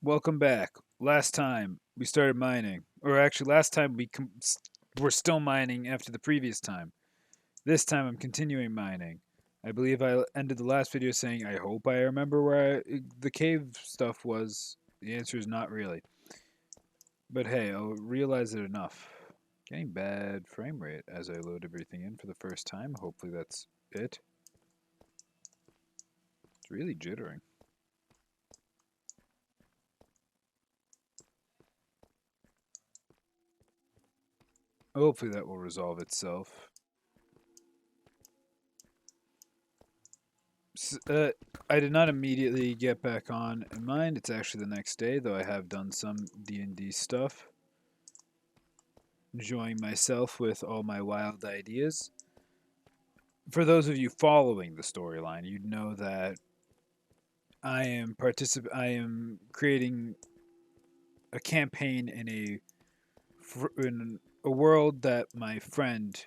Welcome back. Last time we started mining, or actually, last time we're still mining after the previous time. This time I'm continuing mining. I believe I ended the last video saying I hope I remember where the cave stuff was. The answer is not really. But hey, I'll realize it enough. Getting bad frame rate as I load everything in for the first time. Hopefully that's it. It's really jittering. Hopefully that will resolve itself. I did not immediately get back on in mind. It's actually the next day, though I have done some D&D stuff. Enjoying myself with all my wild ideas. For those of you following the storyline, you'd know that I am creating a campaign in a world that my friend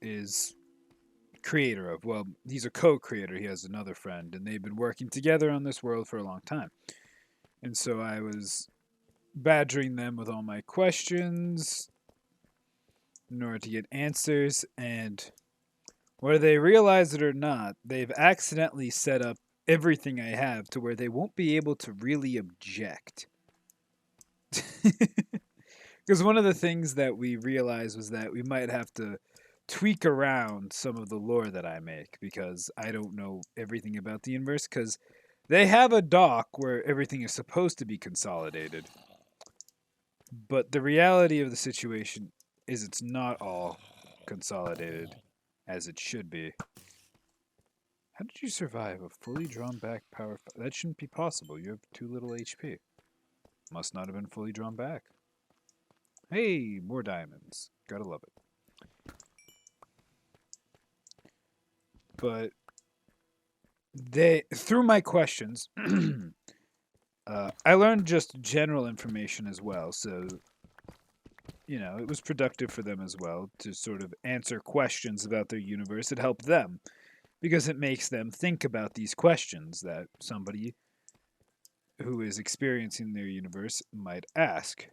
is creator of. Well, he's a co-creator. He has another friend, and they've been working together on this world for a long time. And so I was badgering them with all my questions in order to get answers, and whether they realize it or not, they've accidentally set up everything I have to where they won't be able to really object. Because one of the things that we realized was that we might have to tweak around some of the lore that I make because I don't know everything about the universe because they have a dock where everything is supposed to be consolidated. But the reality of the situation is it's not all consolidated as it should be. How did you survive a fully drawn back power? That shouldn't be possible. You have too little HP. Must not have been fully drawn back. Hey, more diamonds. Gotta love it. But through my questions, I learned just general information as well. So, it was productive for them as well to sort of answer questions about their universe. It helped them because it makes them think about these questions that somebody who is experiencing their universe might ask.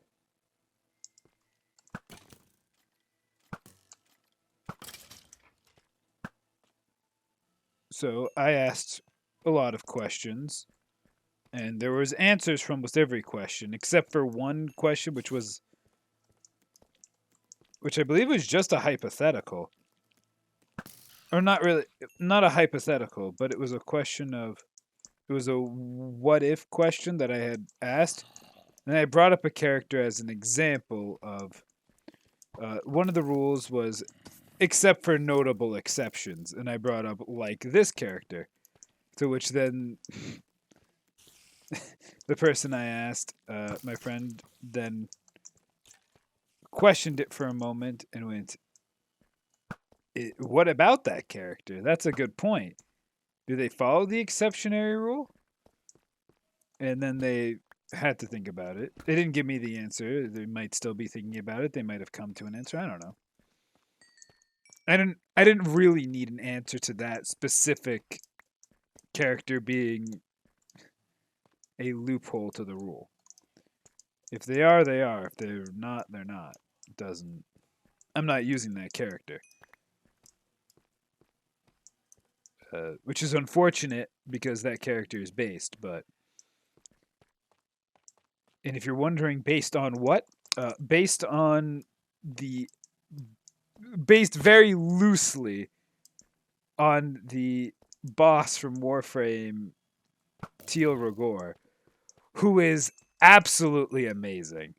So I asked a lot of questions, and there was answers from almost every question, except for one question, which I believe was just a hypothetical, or not really, not a hypothetical, but it was a question of, it was a what if question that I had asked, and I brought up a character as an example of one of the rules was except for notable exceptions, and I brought up like this character, to which then the person I asked, my friend, then questioned it for a moment and went, "What about that character? That's a good point. Do they follow the exceptionary rule?" And then they had to think about it. They didn't give me the answer. They might still be thinking about it. They might have come to an answer. I don't know. I didn't really need an answer to that specific character being a loophole to the rule. If they are, they are. If they're not, they're not. It doesn't. I'm not using that character, which is unfortunate because that character is based. And if you're wondering, based on what? Based on the based very loosely on the boss from Warframe, Teal Rogor, who is absolutely amazing.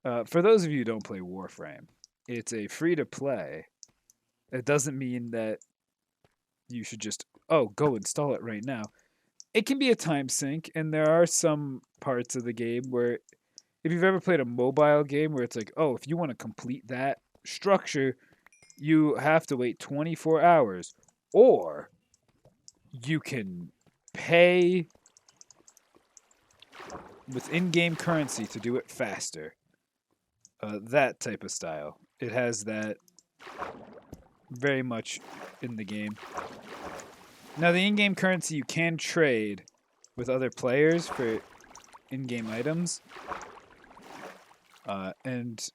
For those of you who don't play Warframe, it's a free to play. It doesn't mean that you should just, go install it right now. It can be a time sink, and there are some parts of the game where, if you've ever played a mobile game where it's like, if you want to complete that structure, you have to wait 24 hours, or you can pay with in game currency to do it faster. That type of style. It has that very much in the game. Now, the in game currency you can trade with other players for in-game items. And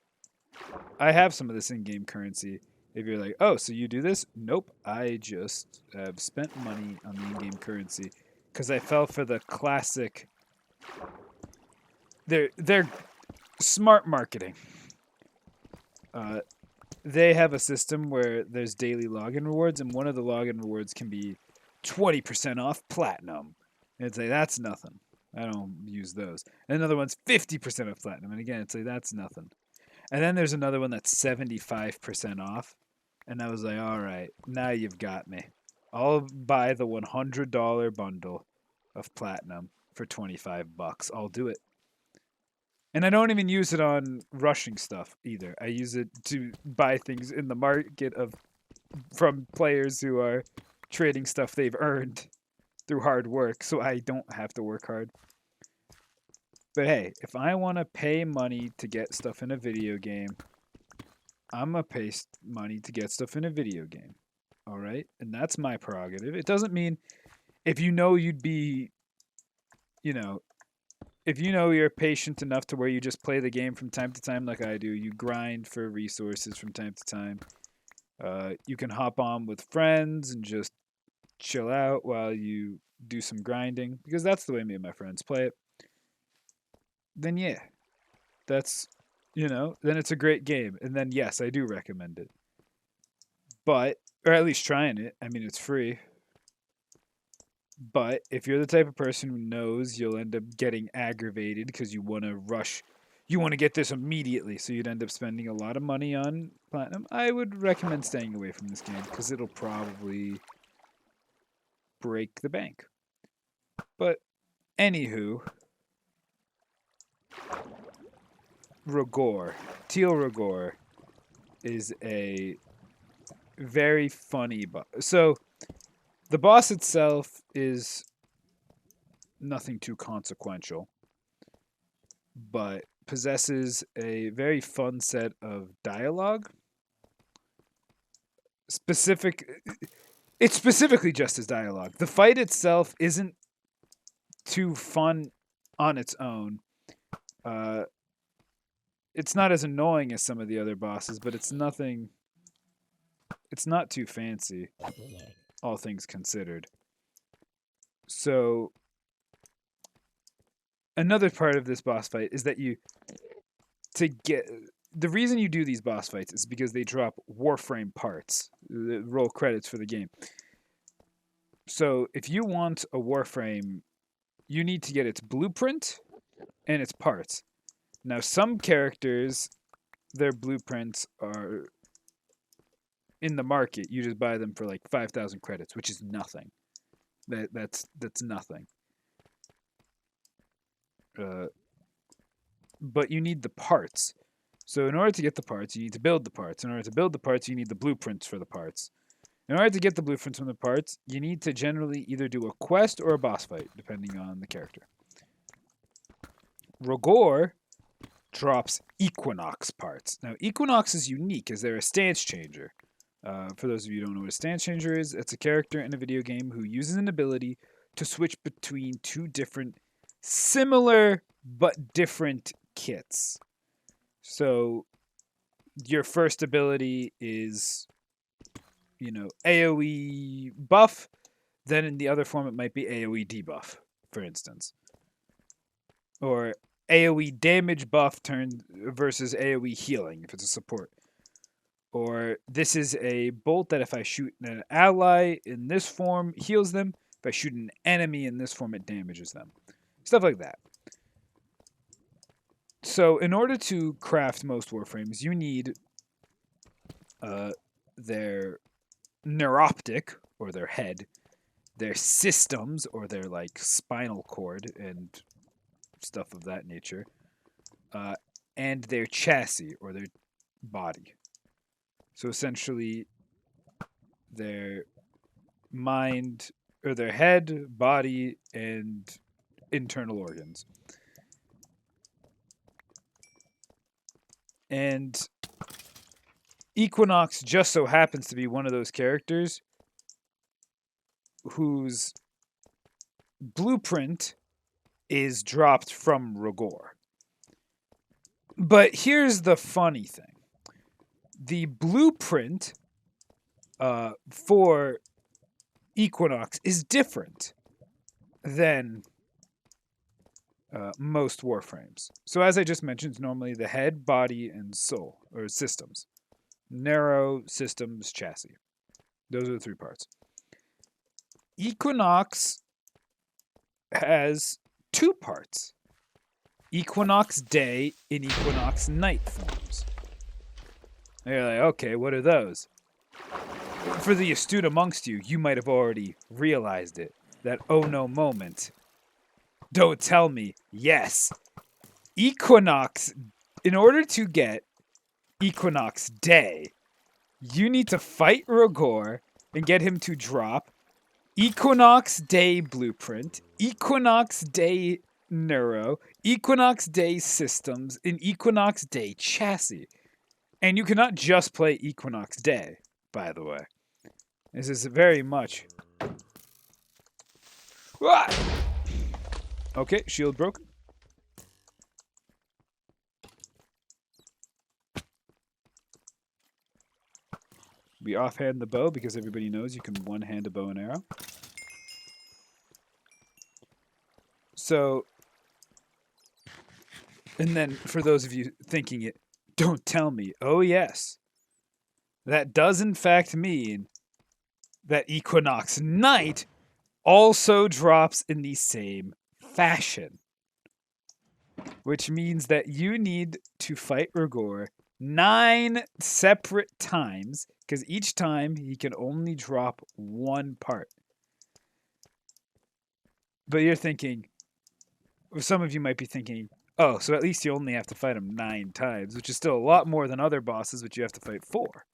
I have some of this in-game currency. If you're like, oh, so you do this? Nope, I just have spent money on the in-game currency because I fell for the classic. They're smart marketing. They have a system where there's daily login rewards, and one of the login rewards can be 20% off platinum. And it's like, that's nothing. I don't use those. And another one's 50% off platinum. And again, it's like, that's nothing. And then there's another one that's 75% off. And I was like, all right, now you've got me. I'll buy the $100 bundle of platinum for $25. I'll do it. And I don't even use it on rushing stuff either. I use it to buy things in the market of from players who are trading stuff they've earned through hard work, so I don't have to work hard. But hey, if I want to pay money to get stuff in a video game, I'm going to pay money to get stuff in a video game. All right? And that's my prerogative. It doesn't mean if you know you'd be, you know, if you know you're patient enough to where you just play the game from time to time like I do, you grind for resources from time to time. You can hop on with friends and just chill out while you do some grinding, because that's the way me and my friends play it. Then yeah, that's, then it's a great game. And then yes, I do recommend it. But, or at least trying it. I mean, it's free. But if you're the type of person who knows you'll end up getting aggravated because you want to rush, you want to get this immediately, so you'd end up spending a lot of money on platinum, I would recommend staying away from this game because it'll probably break the bank. But anywho, Rogor, Teal Rogor is a very funny boss. So the boss itself is nothing too consequential, but possesses a very fun set of dialogue. It's specifically just as dialogue. The fight itself isn't too fun on its own. It's not as annoying as some of the other bosses, but it's not too fancy, all things considered. So another part of this boss fight is that the reason you do these boss fights is because they drop Warframe parts, roll credits for the game. So if you want a Warframe, you need to get its blueprint and its parts. Now, some characters, their blueprints are in the market. You just buy them for like 5,000 credits, which is nothing. That's nothing. But you need the parts. So in order to get the parts, you need to build the parts. In order to build the parts, you need the blueprints for the parts. In order to get the blueprints from the parts, you need to generally either do a quest or a boss fight, depending on the character. Rogor drops Equinox parts. Now, Equinox is unique as they're a stance changer. For those of you who don't know what a stance changer is, it's a character in a video game who uses an ability to switch between two different, similar but different kits. So, your first ability is, AoE buff. Then in the other form, it might be AoE debuff, for instance. Or AoE damage buff turned versus AoE healing if it's a support. Or this is a bolt that if I shoot an ally in this form, heals them. If I shoot an enemy in this form, it damages them. Stuff like that. So in order to craft most Warframes, you need their neuroptic, or their head, their systems, or their like spinal cord and stuff of that nature, and their chassis, or their body. So essentially, their mind, or their head, body, and internal organs. And Equinox just so happens to be one of those characters whose blueprint is dropped from Rogor. But here's the funny thing. The blueprint for Equinox is different than most warframes. So as I just mentioned, it's normally the head, body, and soul, or systems. Narrow, systems, chassis. Those are the three parts. Equinox has two parts. Equinox day and Equinox night forms. And you're like, okay, what are those? For the astute amongst you, you might have already realized it. That oh no moment. Don't tell me. Yes. Equinox, in order to get Equinox day, you need to fight Rogor and get him to drop Equinox day blueprint, Equinox day neuro, Equinox day systems, and Equinox day chassis. And you cannot just play Equinox day, by the way. This is very much... Ah! Okay, shield broken. We offhand the bow because everybody knows you can one-hand a bow and arrow. So, and then for those of you thinking it, don't tell me. Oh yes, that does in fact mean that Equinox Night also drops in the same fashion. Which means that you need to fight Rogor 9 separate times, because each time he can only drop one part. But you're thinking, or some of you might be thinking, oh, so at least you only have to fight him 9 times, which is still a lot more than other bosses, which you have to fight 4.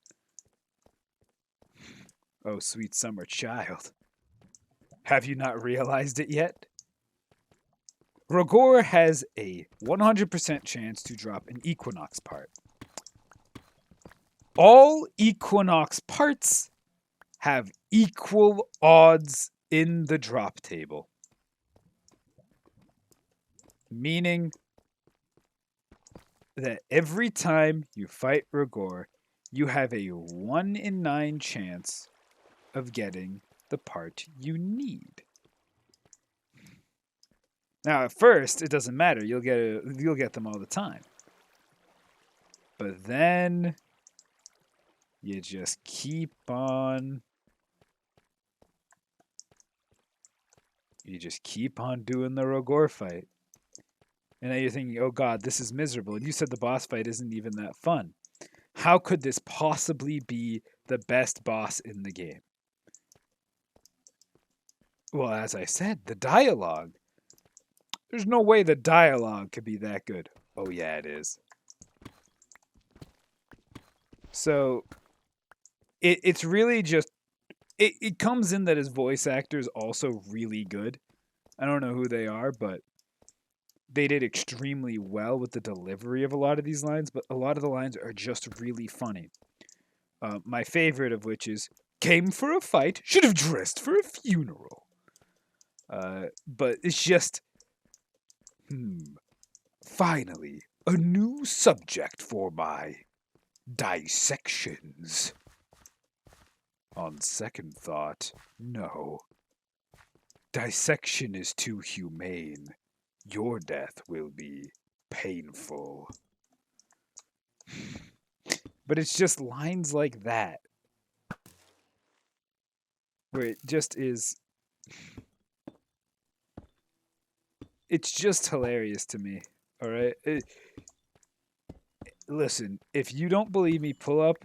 Oh, sweet summer child. Have you not realized it yet? Rogor has a 100% chance to drop an Equinox part. All Equinox parts have equal odds in the drop table. Meaning that every time you fight Rogor, you have a 1 in 9 chance of getting the part you need. Now, at first, it doesn't matter. You'll get them all the time. But then you just keep on. You just keep on doing the Rogor fight. And now you're thinking, oh god, this is miserable. And you said the boss fight isn't even that fun. How could this possibly be the best boss in the game? Well, as I said, the dialogue. There's no way the dialogue could be that good. Oh yeah, it is. So, it's really just... It comes in that his voice actor is also really good. I don't know who they are, but they did extremely well with the delivery of a lot of these lines, but a lot of the lines are just really funny. My favorite of which is, came for a fight, should have dressed for a funeral. But it's just, finally, a new subject for my dissections. On second thought, no. Dissection is too humane. Your death will be painful. But it's just lines like that. Where it just is... It's just hilarious to me. Alright? Listen, if you don't believe me, pull up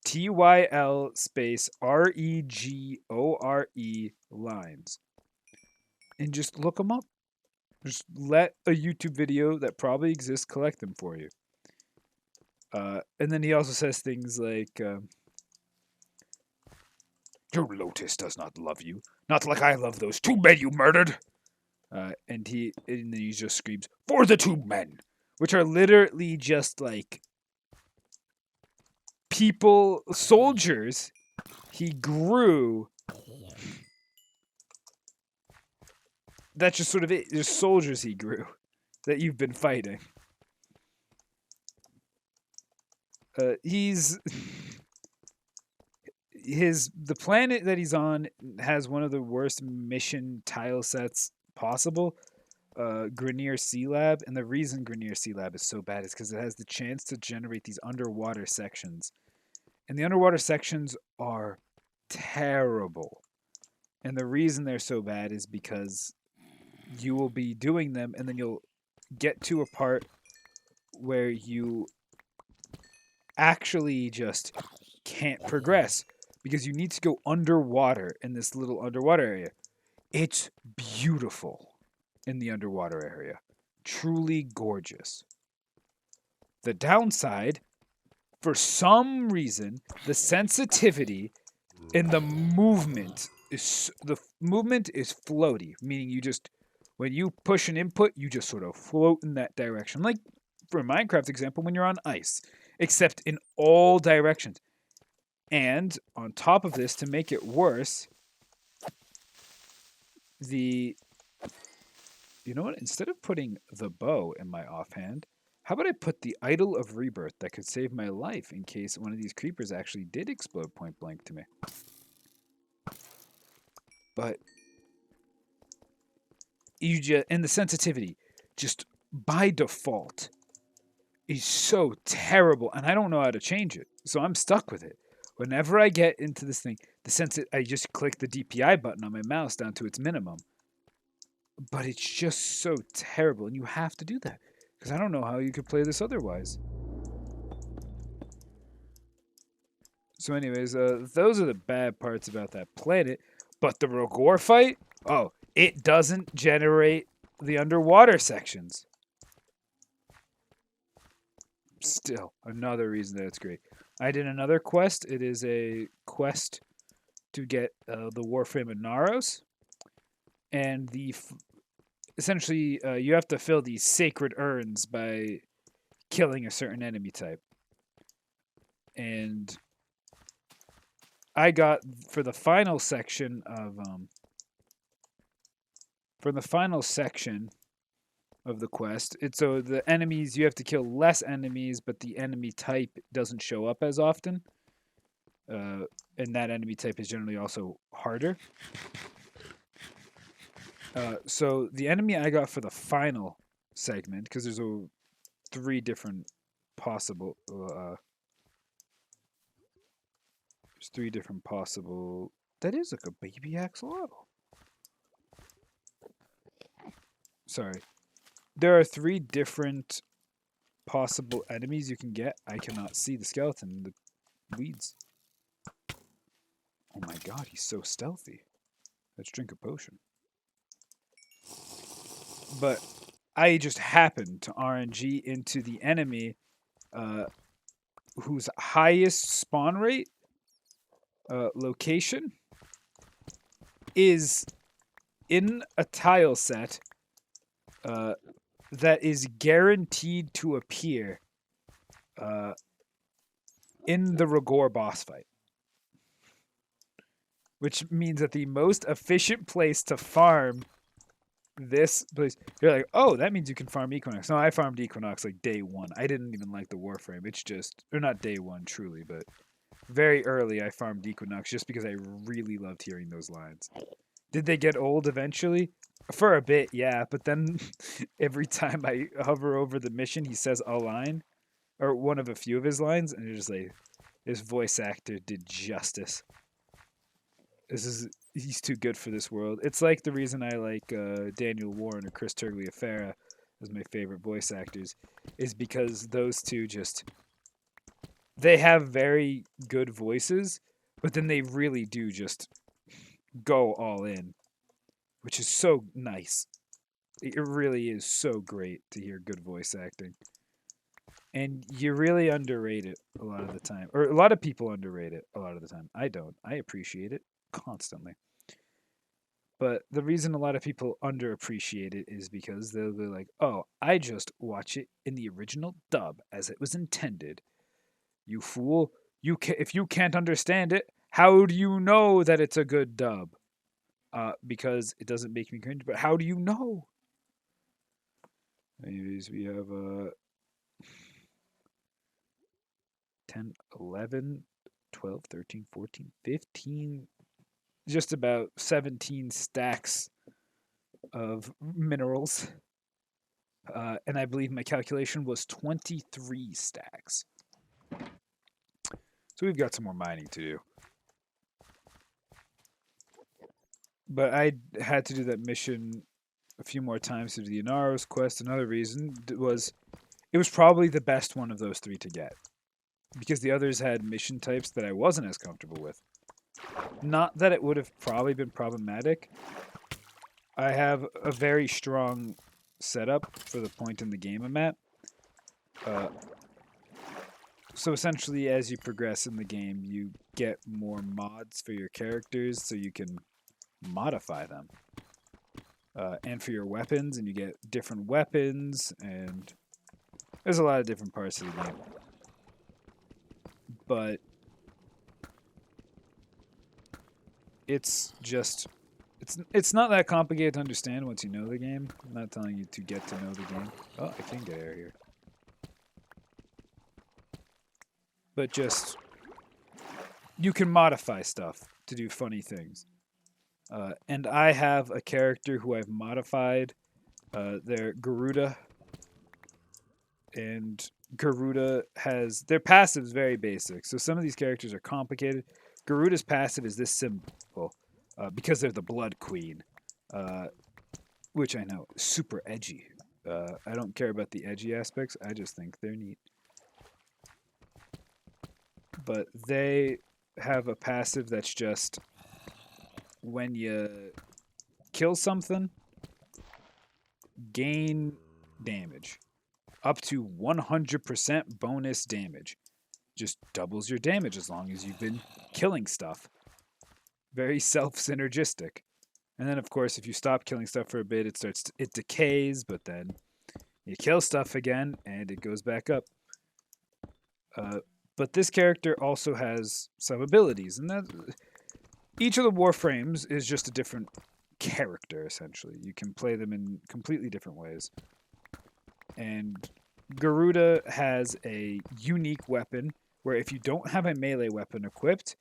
TYL space REGORE lines. And just look them up. Just let a YouTube video that probably exists collect them for you. And then he also says things like, your Lotus does not love you. Not like I love those 2 men you murdered. And then he just screams, for the 2 men. Which are literally just like people, soldiers he grew that's just sort of it. There's soldiers he grew that you've been fighting. He's the planet that he's on has one of the worst mission tile sets possible. Grenier Sea Lab, and the reason Grenier Sea Lab is so bad is because it has the chance to generate these underwater sections, and the underwater sections are terrible. And the reason they're so bad is because you will be doing them, and then you'll get to a part where you actually just can't progress because you need to go underwater in this little underwater area. It's beautiful in the underwater area. Truly gorgeous. The downside, for some reason, the sensitivity and the movement is floaty, meaning you just when you push an input, you just sort of float in that direction. Like for a Minecraft example, when you're on ice, except in all directions. And on top of this, to make it worse, you know what? Instead of putting the bow in my offhand, how about I put the Idol of Rebirth that could save my life in case one of these creepers actually did explode point blank to me. But and the sensitivity, just by default, is so terrible, and I don't know how to change it. So I'm stuck with it. Whenever I get into this thing, I just click the DPI button on my mouse down to its minimum. But it's just so terrible, and you have to do that because I don't know how you could play this otherwise. So, anyways, those are the bad parts about that planet. But the Rogor fight, it doesn't generate the underwater sections. Still, another reason that it's great. I did another quest. It is a quest to get the Warframe of Naros. And essentially, you have to fill these sacred urns by killing a certain enemy type. And I got, for the final section of the quest, so the enemies, you have to kill less enemies, but the enemy type doesn't show up as often. And that enemy type is generally also harder. So the enemy I got for the final segment, because there's three different possible... there's three different possible... That is like a baby axolotl. Sorry. There are three different possible enemies you can get. I cannot see the skeleton, the weeds. Oh my god, he's so stealthy. Let's drink a potion. But I just happened to RNG into the enemy whose highest spawn rate location is in a tile set that is guaranteed to appear in the Rogor boss fight. Which means that the most efficient place to farm this place... You're like, oh, that means you can farm Equinox. No, I farmed Equinox like day one. I didn't even like the Warframe. It's just... Or not day one, truly, but very early I farmed Equinox just because I really loved hearing those lines. Did they get old eventually? For a bit, yeah, but then every time I hover over the mission, he says a line, or one of a few of his lines, and you're just like, this voice actor did justice. He's too good for this world. It's like the reason I like Daniel Warren or Chris Tergliafera as my favorite voice actors is because those two they have very good voices, but then they really do just go all in, which is so nice. It really is so great to hear good voice acting. And you really underrate it a lot of the time. Or a lot of people underrate it a lot of the time. I don't. I appreciate it constantly. But the reason a lot of people underappreciate it is because they'll be like, oh, I just watch it in the original dub as it was intended. You fool. If you can't understand it, how do you know that it's a good dub? because it doesn't make me cringe. But how do you know? Anyways, we have 10, 11, 12, 13, 14, 15, just about 17 stacks of minerals. And I believe my calculation was 23 stacks. So we've got some more mining to do. But I had to do that mission a few more times to do the Inaros quest. Another reason was it was probably the best one of those three to get. Because the others had mission types that I wasn't as comfortable with. Not that it would have probably been problematic. I have a very strong setup for the point in the game I'm at. So essentially, as you progress in the game, you get more mods for your characters so you can modify them. And for your weapons, and you get different weapons, and there's a lot of different parts of the game. But it's just it's not that complicated to understand once you know the game. I'm not telling you to get to know the game. Oh, I can get air here. But just you can modify stuff to do funny things. And I have a character who I've modified. They're Garuda. And Garuda has their passive is very basic. So some of these characters are complicated. Garuda's passive is this simple because they're the Blood Queen, which I know super edgy. I don't care about the edgy aspects. I just think they're neat. But they have a passive that's just when you kill something, gain damage. Up to 100% bonus damage. Just doubles your damage as long as you've been killing stuff. Very self-synergistic. And then, of course, if you stop killing stuff for a bit, it decays, but then you kill stuff again, and it goes back up. But this character also has some abilities, and that each of the warframes is just a different character, essentially. You can play them in completely different ways. And Garuda has a unique weapon where if you don't have a melee weapon equipped,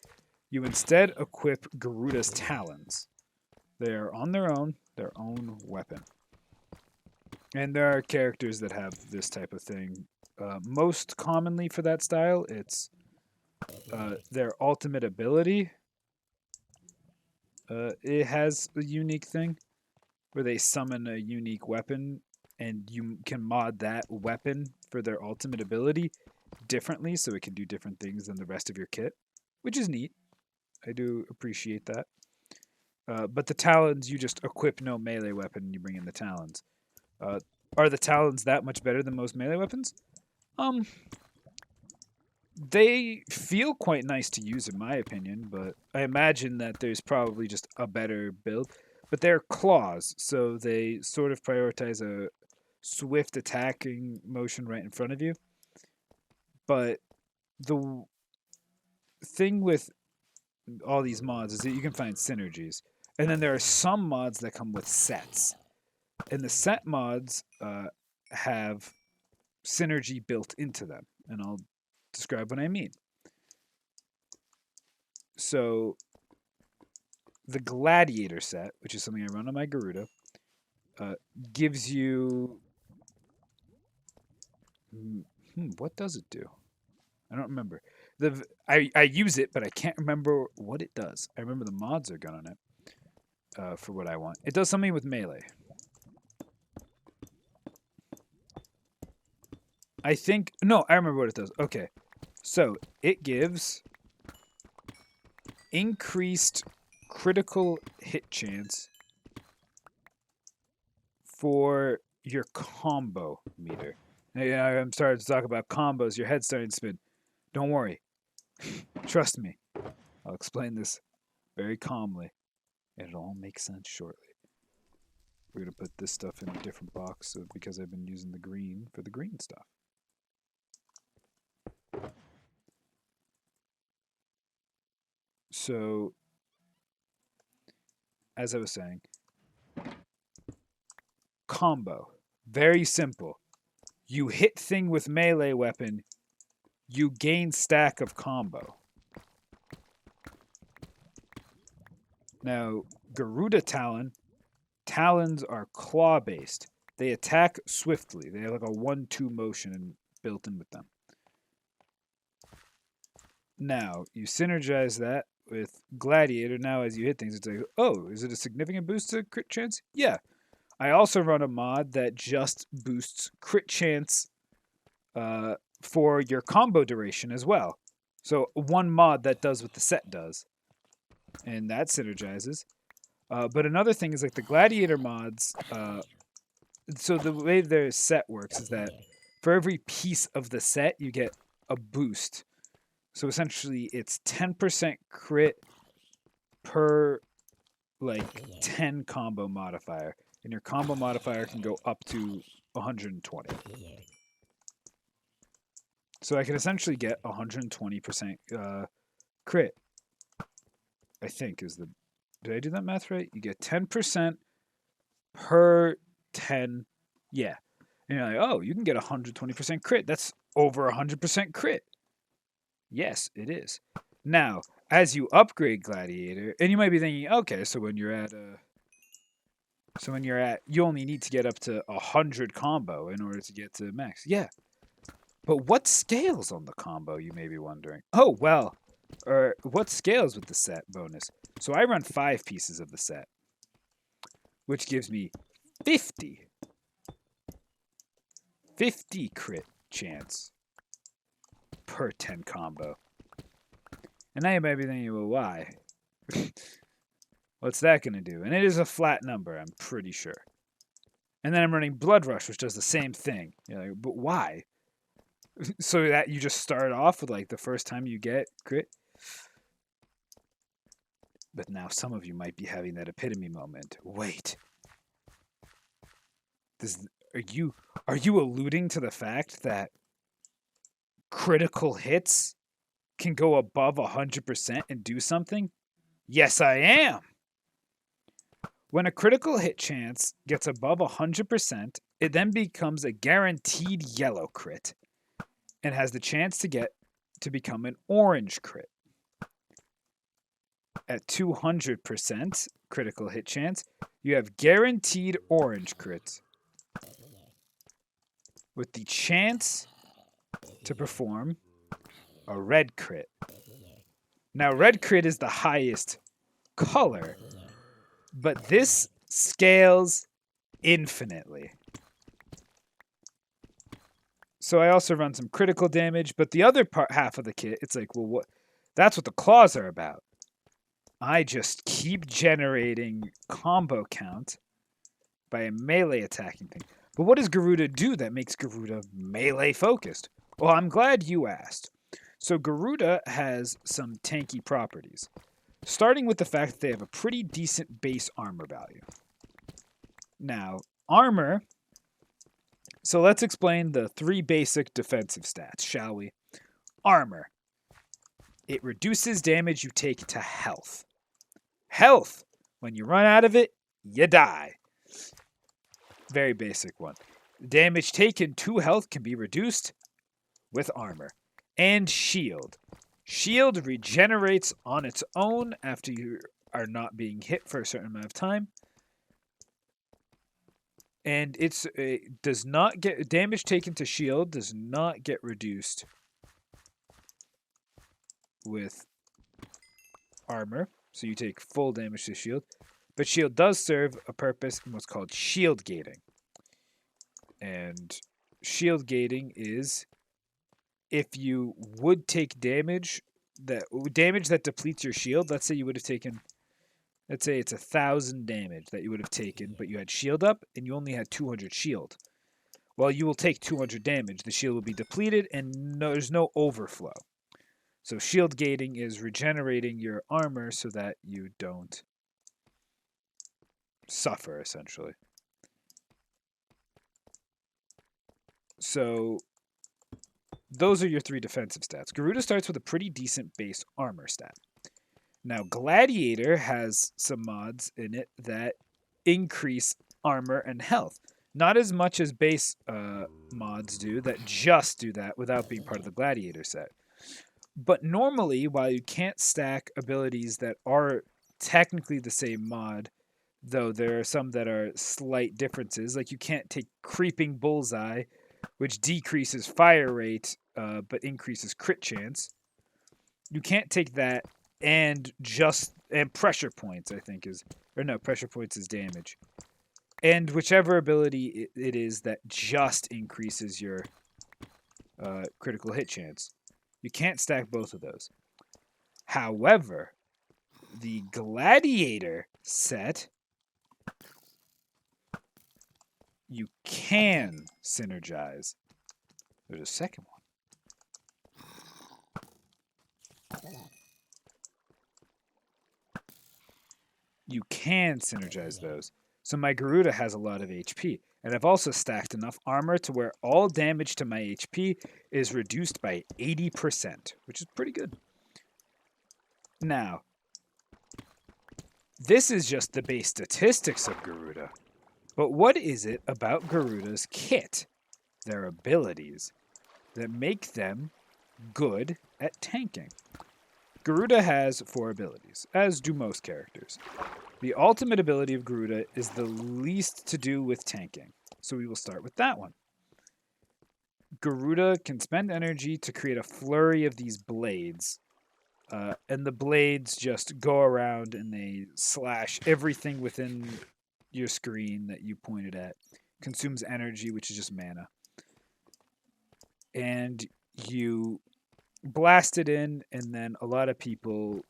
you instead equip Garuda's talons. They are on their own weapon. And there are characters that have this type of thing. Most commonly for that style, it's their ultimate ability. It has a unique thing where they summon a unique weapon, and you can mod that weapon for their ultimate ability differently, so it can do different things than the rest of your kit, which is neat. I do appreciate that. But the talons, you just equip no melee weapon and you bring in the talons. Are the talons that much better than most melee weapons? They feel quite nice to use in my opinion, but I imagine that there's probably just a better build. But they're claws, so they sort of prioritize a swift attacking motion right in front of you. But the thing with all these mods is that you can find synergies. And then there are some mods that come with sets. And the set mods have synergy built into them. And I'll describe what I mean. So the Gladiator set, which is something I run on my Garuda, gives you... what does it do? I don't remember. I use it, but I can't remember what it does. I remember the mods are good on it for what I want. It does something with melee. I think... No, I remember what it does. Okay. So, it gives increased critical hit chance for your combo meter. Now, I'm starting to talk about combos. Your head's starting to spin. Don't worry. Trust me. I'll explain this very calmly, and it'll all make sense shortly. We're going to put this stuff in a different box because I've been using the green for the green stuff. So, as I was saying, combo. Very simple. You hit thing with melee weapon, you gain stack of combo. Now, Garuda Talons are claw based. They attack swiftly. They have like a 1-2 motion built in with them. Now, you synergize that with Gladiator. Now, as you hit things, it's like, oh, is it a significant boost to crit chance? Yeah. I also run a mod that just boosts crit chance for your combo duration as well. So one mod that does what the set does, and that synergizes. But another thing is like the Gladiator mods. So the way their set works is that for every piece of the set, you get a boost. So essentially, it's 10% crit per like 10 combo modifier, and your combo modifier can go up to 120. So I can essentially get 120% crit. I think is the. Did I do that math right? You get 10% per 10. Yeah. And you're like, oh, you can get 120% crit. That's over 100% crit. Yes, it is. Now, as you upgrade Gladiator, and you might be thinking, okay, so when you're at you only need to get up to 100 combo in order to get to max. Yeah. But what scales on the combo, you may be wondering? Oh, well, or what scales with the set bonus? So I run 5 pieces of the set, which gives me 50 crit chance per 10 combo. And now you might be thinking, well, why? What's that going to do? And it is a flat number, I'm pretty sure. And then I'm running Blood Rush, which does the same thing. You're like, but why? So that you just start off with like the first time you get crit. But now some of you might be having that epitome moment. Wait. Are you alluding to the fact that critical hits can go above 100% and do something? Yes, I am. When a critical hit chance gets above 100%, it then becomes a guaranteed yellow crit and has the chance to become an orange crit. At 200% critical hit chance, you have guaranteed orange crits with the chance to perform a red crit. Now, red crit is the highest color, but this scales infinitely. So I also run some critical damage, but the other half of the kit, it's like, well, what? That's what the claws are about. I just keep generating combo count by a melee attacking thing. But what does Garuda do that makes Garuda melee focused? Well, I'm glad you asked. So Garuda has some tanky properties, starting with the fact that they have a pretty decent base armor value. Now, armor. So let's explain the 3 basic defensive stats, shall we? Armor. It reduces damage you take to health. Health. When you run out of it, you die. Very basic one. Damage taken to health can be reduced with armor. And shield. Shield regenerates on its own after you are not being hit for a certain amount of time. And it does not get damage taken to shield does not get reduced with armor. So you take full damage to shield. But shield does serve a purpose in what's called shield gating. And shield gating is if you would take damage that depletes your shield. Let's say you would have taken, let's say it's 1,000 damage that you would have taken, but you had shield up and you only had 200 shield. Well, you will take 200 damage. The shield will be depleted and there's no overflow. So shield gating is regenerating your armor so that you don't suffer, essentially. So those are your 3 defensive stats. Garuda starts with a pretty decent base armor stat. Now, Gladiator has some mods in it that increase armor and health. Not as much as base mods do that just do that without being part of the Gladiator set. But normally, while you can't stack abilities that are technically the same mod, though there are some that are slight differences, like you can't take Creeping Bullseye, which decreases fire rate but increases crit chance. You can't take that and pressure points, I think is, or no, pressure points is damage. And whichever ability it is that just increases your critical hit chance. You can't stack both of those. However, the Gladiator set, you can synergize. There's a second one. You can synergize those. So my Garuda has a lot of HP, and I've also stacked enough armor to where all damage to my HP is reduced by 80%, which is pretty good. Now, this is just the base statistics of Garuda. But what is it about Garuda's kit, their abilities, that make them good at tanking? Garuda has 4 abilities, as do most characters. The ultimate ability of Garuda is the least to do with tanking, so we will start with that one. Garuda can spend energy to create a flurry of these blades, and the blades just go around and they slash everything within your screen that you pointed at. Consumes energy, which is just mana. And you blast it in, and then a lot of people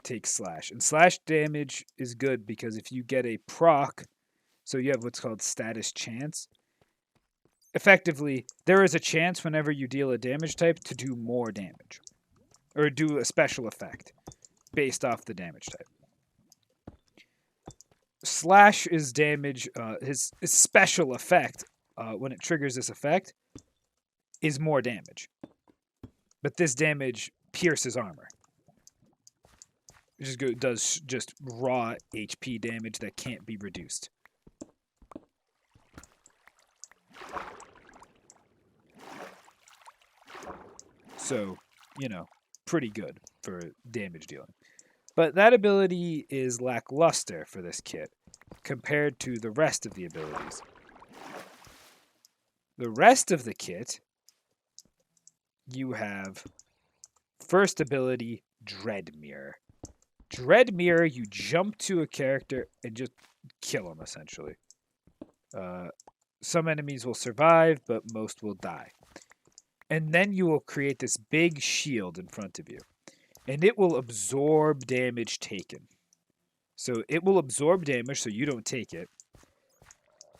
take slash. And slash damage is good because if you get a proc, so you have what's called status chance. Effectively, there is a chance whenever you deal a damage type to do more damage. Or do a special effect based off the damage type. Slash is damage, his special effect, when it triggers this effect, is more damage. But this damage pierces armor. It does just raw HP damage that can't be reduced. So, pretty good for damage dealing. But that ability is lackluster for this kit compared to the rest of the abilities. The rest of the kit, you have first ability, Dread Mirror. Dread Mirror, you jump to a character and just kill them, essentially. Some enemies will survive, but most will die. And then you will create this big shield in front of you. And it will absorb damage taken. So it will absorb damage so you don't take it.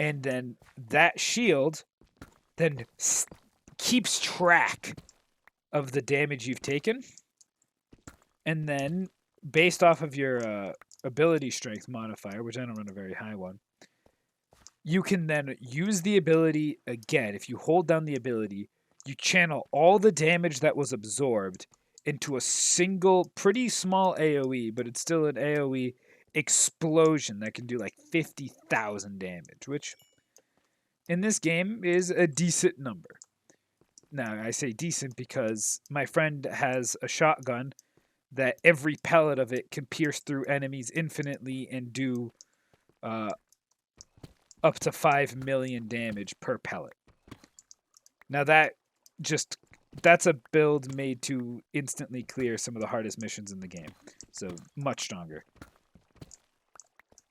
And then that shield then keeps track of the damage you've taken. And then, based off of your ability strength modifier, which I don't run a very high one, you can then use the ability again. If you hold down the ability, you channel all the damage that was absorbed into a single, pretty small AoE, but it's still an AoE explosion that can do like 50,000 damage, which in this game is a decent number. Now, I say decent because my friend has a shotgun that every pellet of it can pierce through enemies infinitely and do up to 5 million damage per pellet. Now that's a build made to instantly clear some of the hardest missions in the game. So, much stronger.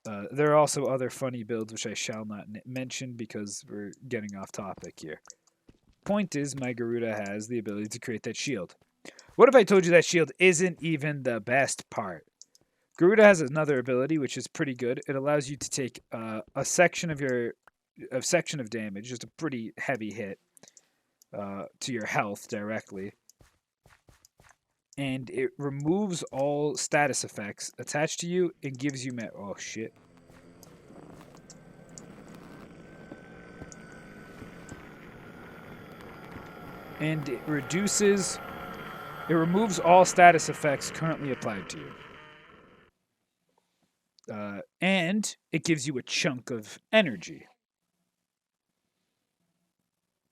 There are also other funny builds which I shall not mention because we're getting off topic here. Point is, my Garuda has the ability to create that shield. What if I told you that shield isn't even the best part? Garuda has another ability which is pretty good. It allows you to take a section of damage, just a pretty heavy hit, to your health directly, and it removes all status effects attached to you and gives you oh shit. And it removes all status effects currently applied to you. And it gives you a chunk of energy.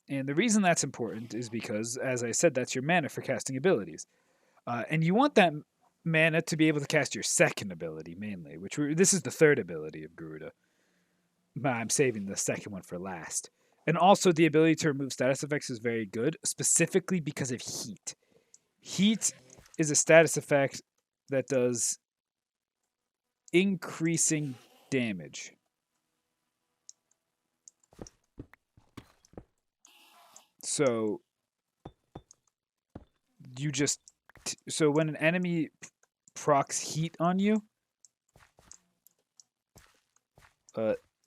And the reason that's important is because, as I said, that's your mana for casting abilities. And you want that mana to be able to cast your second ability mainly, this is the third ability of Garuda. I'm saving the second one for last. And also, the ability to remove status effects is very good, specifically because of heat. Heat is a status effect that does increasing damage. So so when an enemy procs heat on you,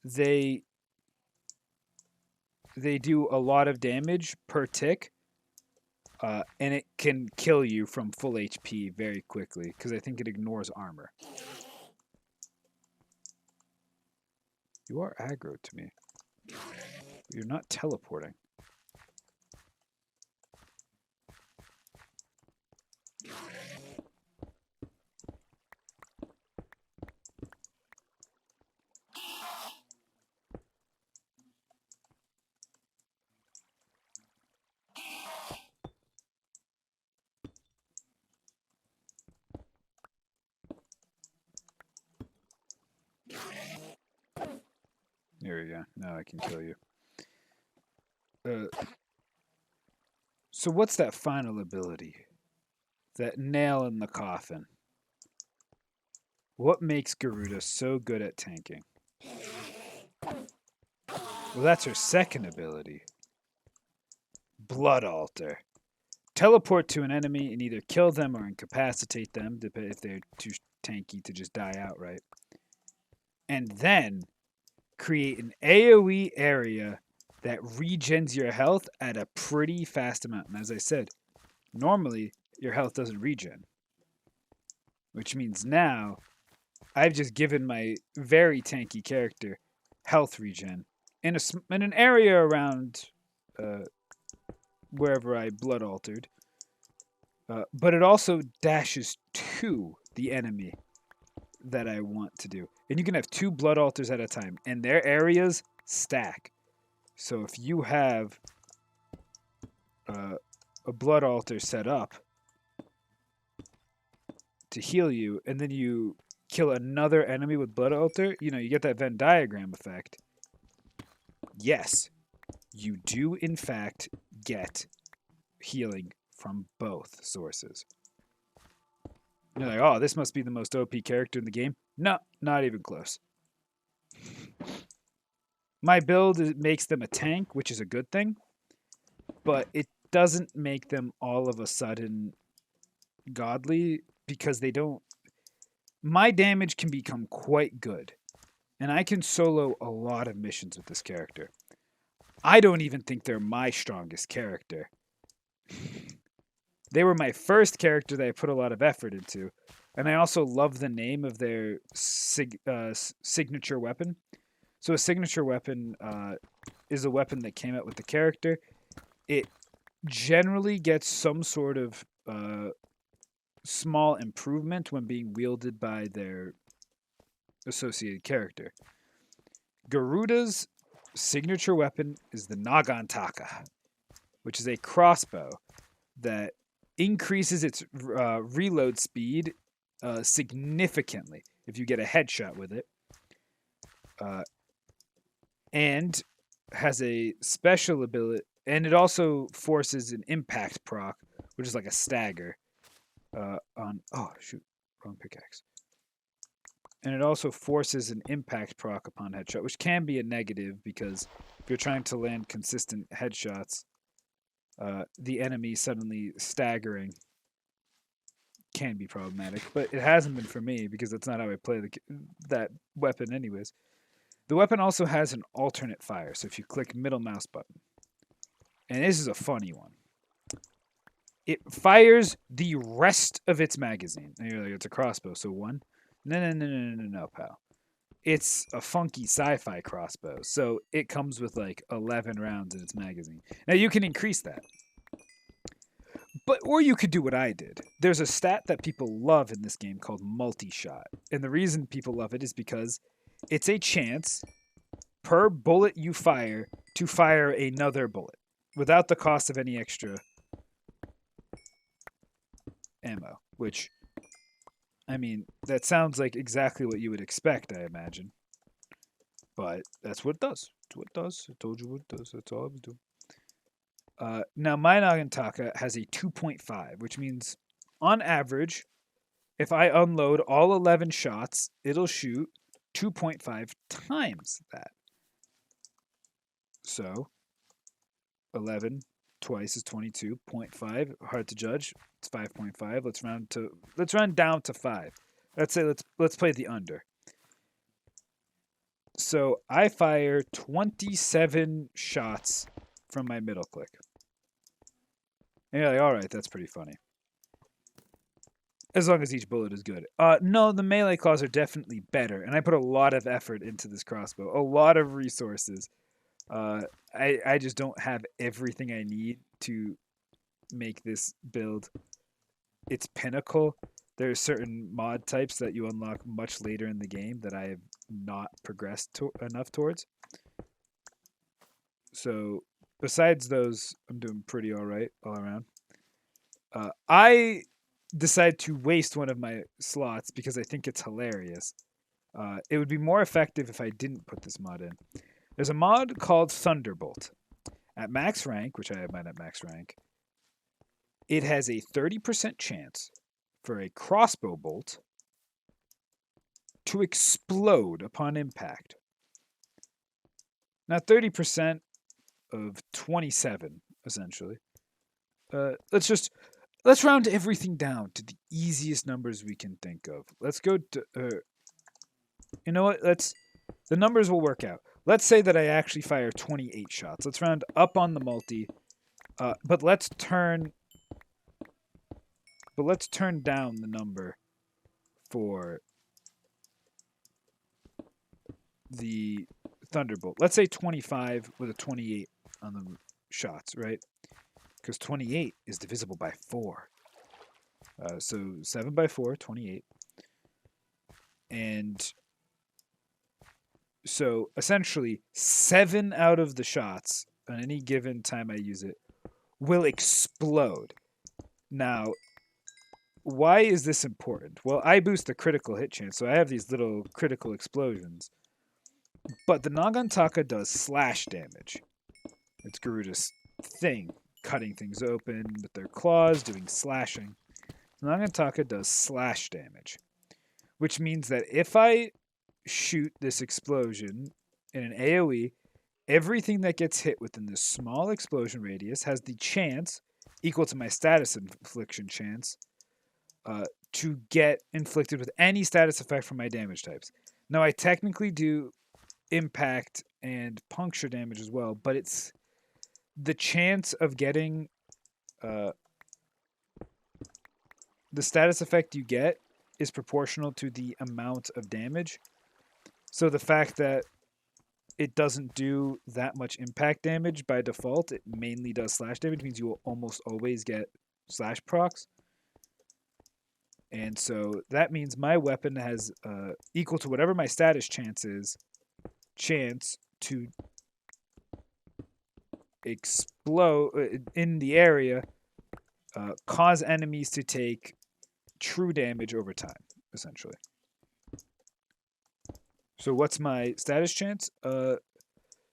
they do a lot of damage per tick, and it can kill you from full HP very quickly because I think it ignores armor. You are aggro to me. You're not teleporting. There we go. Now I can kill you. So what's that final ability? That nail in the coffin. What makes Garuda so good at tanking? Well, that's her second ability. Blood Altar. Teleport to an enemy and either kill them or incapacitate them if they're too tanky to just die outright. And then create an AoE area that regens your health at a pretty fast amount. And as I said, normally your health doesn't regen. Which means now I've just given my very tanky character health regen in an area around wherever I blood altered. But it also dashes to the enemy that I want to do. And you can have 2 blood altars at a time, and their areas stack. So if you have a blood altar set up to heal you, and then you kill another enemy with blood altar, you get that Venn diagram effect. Yes, you do in fact get healing from both sources. You're like, oh, this must be the most OP character in the game. No, not even close. My build makes them a tank, which is a good thing, but it doesn't make them all of a sudden godly because they don't. My damage can become quite good, and I can solo a lot of missions with this character. I don't even think they're my strongest character. They were my first character that I put a lot of effort into, and I also love the name of their signature weapon. So a signature weapon is a weapon that came out with the character. It generally gets some sort of small improvement when being wielded by their associated character. Garuda's signature weapon is the Nagantaka, which is a crossbow that increases its reload speed significantly if you get a headshot with it. And has a special ability, and it also forces an impact proc, which is like a stagger on. Oh shoot, wrong pickaxe. And it also forces an impact proc upon headshot, which can be a negative because if you're trying to land consistent headshots, the enemy suddenly staggering can be problematic. But it hasn't been for me because that's not how I play that weapon anyways. The weapon also has an alternate fire, so if you click middle mouse button, and this is a funny one, it fires the rest of its magazine. And you're like, it's a crossbow, so 1? No, pal. It's a funky sci-fi crossbow, so it comes with like 11 rounds in its magazine. Now you can increase that. Or you could do what I did. There's a stat that people love in this game called multi-shot. And the reason people love it is because It's a chance per bullet you fire to fire another bullet without the cost of any extra ammo, which, I mean, that sounds like exactly what you would expect, I imagine. But that's what it does. That's what it does. I told you what it does. That's all I was doing. Now, my Nagantaka has a 2.5, which means on average, if I unload all 11 shots, it'll shoot 2.5 times that. So 11 twice is 22.5. Hard to judge. It's 5.5. Let's round down to 5. Let's play the under. So I fire 27 shots from my middle click. And you're like, all right, that's pretty funny. As long as each bullet is good. No, the melee claws are definitely better, and I put a lot of effort into this crossbow, a lot of resources. I just don't have everything I need to make this build its pinnacle. There are certain mod types that you unlock much later in the game that I have not progressed enough towards. So besides those, I'm doing pretty all right all around. I decide to waste one of my slots because I think it's hilarious. It would be more effective if I didn't put this mod in. There's a mod called Thunderbolt. At max rank, which I have mine at max rank, it has a 30% chance for a crossbow bolt to explode upon impact. Now 30% of 27, essentially. Let's round everything down to the easiest numbers we can think of. Let's go to you know what? The numbers will work out. Let's say that I actually fire 28 shots. Let's round up on the multi. But let's turn down the number for the Thunderbolt. Let's say 25 with a 28 on the shots, right? Because 28 is divisible by 4. So 7 by 4, 28. And so essentially 7 out of the shots on any given time I use it will explode. Now, why is this important? Well, I boost the critical hit chance, so I have these little critical explosions. But the Nagantaka does slash damage. It's Garuda's thing, cutting things open with their claws, doing slashing. Nagantaka does slash damage, which means that if I shoot this explosion in an AoE, everything that gets hit within this small explosion radius has the chance, equal to my status infliction chance, to get inflicted with any status effect from my damage types. Now, I technically do impact and puncture damage as well, but it's the chance of getting the status effect you get is proportional to the amount of damage. So the fact that it doesn't do that much impact damage by default, it mainly does slash damage, means you will almost always get slash procs. And so that means my weapon has equal to whatever my status chance is, chance to explode in the area, cause enemies to take true damage over time, essentially. So what's my status chance?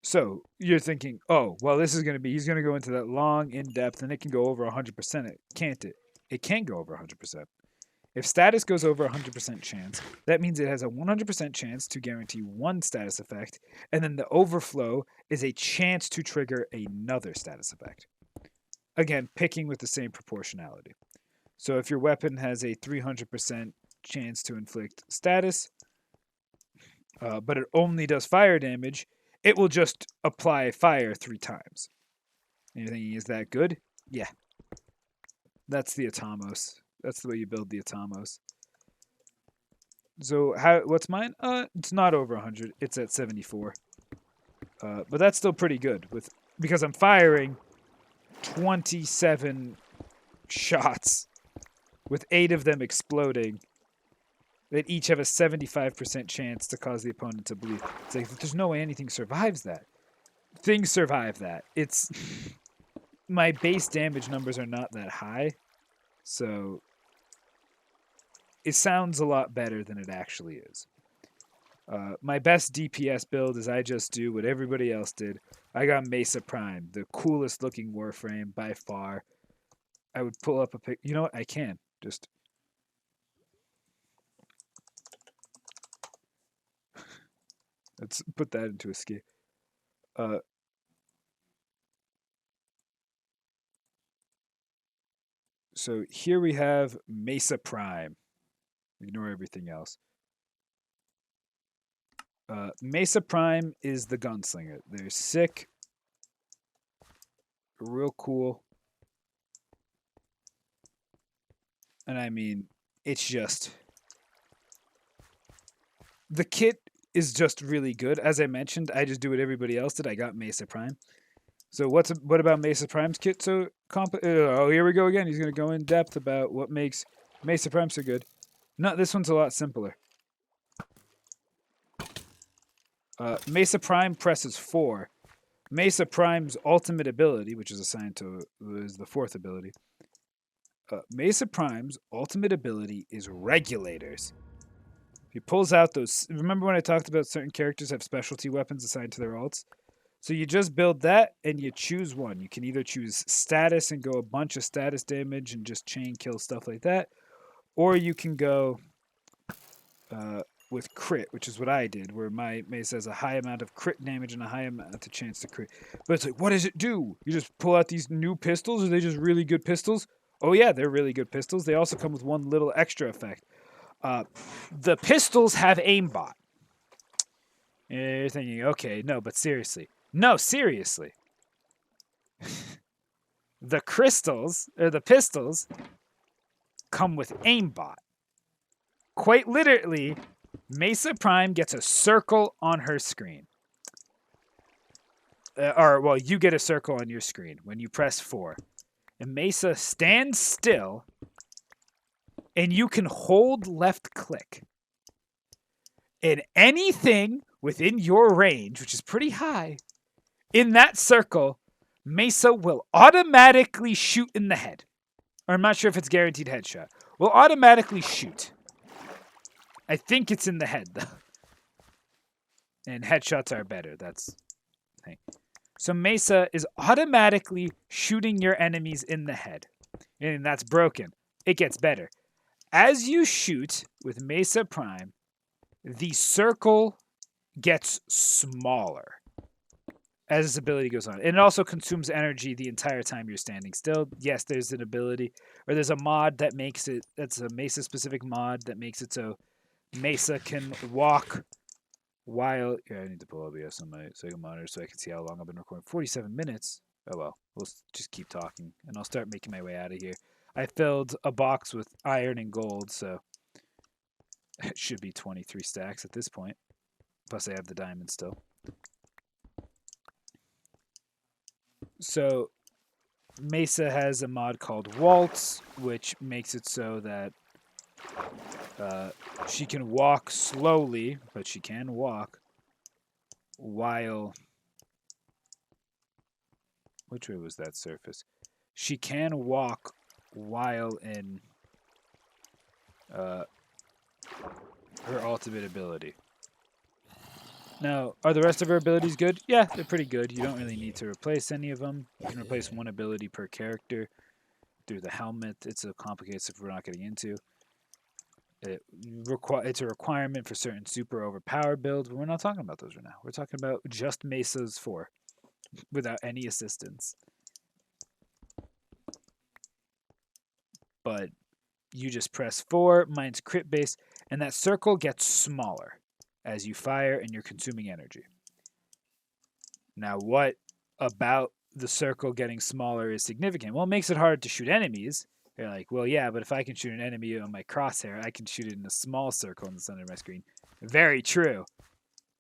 So you're thinking, oh, well, this is going to be, he's going to go into that long, in-depth, and it can go over 100%. Can't it? It can go over 100%. If status goes over 100% chance, that means it has a 100% chance to guarantee one status effect, and then the overflow is a chance to trigger another status effect. Again, picking with the same proportionality. So if your weapon has a 300% chance to inflict status, but it only does fire damage, it will just apply fire 3 times. And you're thinking, is that good? Yeah. That's the Atomos. That's the way you build the Atomos. So what's mine? It's not over 100. It's at 74. But that's still pretty good because I'm firing 27 shots with 8 of them exploding that each have a 75% chance to cause the opponent to bleed. It's like, there's no way anything survives that. Things survive that. It's my base damage numbers are not that high, so it sounds a lot better than it actually is. My best DPS build is I just do what everybody else did. I got Mesa Prime, the coolest looking Warframe by far. I would pull up a pic. You know what? I can just. Let's put that into a ski. So here we have Mesa Prime. Ignore everything else. Mesa Prime is the gunslinger. They're sick, real cool. And I mean, it's just. The kit is just really good. As I mentioned, I just do what everybody else did. I got Mesa Prime. So what about Mesa Prime's kit so oh, here we go again. He's going to go in depth about what makes Mesa Prime so good. No, this one's a lot simpler. Mesa Prime presses 4. Mesa Prime's ultimate ability, which is assigned to is the 4th ability. Mesa Prime's ultimate ability is Regulators. He pulls out those. Remember when I talked about certain characters have specialty weapons assigned to their ults? So you just build that and you choose one. You can either choose status and go a bunch of status damage and just chain kill stuff like that, or you can go with crit, which is what I did, where my Mesa has a high amount of crit damage and a high amount of chance to crit. But it's like, what does it do? You just pull out these new pistols? Are they just really good pistols? Oh yeah, they're really good pistols. They also come with one little extra effect. The pistols have aimbot. And you're thinking, okay, no, but seriously. No, seriously. The crystals, or the pistols, come with aimbot. Quite literally, Mesa Prime gets a circle on her screen. You get a circle on your screen when you press 4. And Mesa stands still, and you can hold left click. And anything within your range, which is pretty high, in that circle, Mesa will automatically shoot in the head. Or I'm not sure if it's guaranteed headshot. Will automatically shoot. I think it's in the head, though. And headshots are better. That's the thing. So Mesa is automatically shooting your enemies in the head. And that's broken. It gets better. As you shoot with Mesa Prime, the circle gets smaller as this ability goes on. And it also consumes energy the entire time you're standing still. Yes, there's an ability, or there's a mod that makes it, that's a Mesa-specific mod that makes it so Mesa can walk while... Here, I need to pull OBS on my second monitor so I can see how long I've been recording. 47 minutes? Oh well, we'll just keep talking, and I'll start making my way out of here. I filled a box with iron and gold, so it should be 23 stacks at this point. Plus I have the diamond still. So Mesa has a mod called Waltz, which makes it so that she can walk slowly, but she can walk while... Which way was that surface? She can walk while in her ultimate ability. Now, are the rest of her abilities good? Yeah, they're pretty good. You don't really need to replace any of them. You can replace one ability per character through the helmet. It's a complicated stuff we're not getting into. It's a requirement for certain super overpowered builds, but we're not talking about those right now. We're talking about just Mesa's 4 without any assistance. But you just press 4, mine's crit base, and that circle gets smaller as you fire and you're consuming energy. Now, what about the circle getting smaller is significant? Well, it makes it hard to shoot enemies. You're like, well, yeah, but if I can shoot an enemy on my crosshair, I can shoot it in a small circle in the center of my screen. Very true.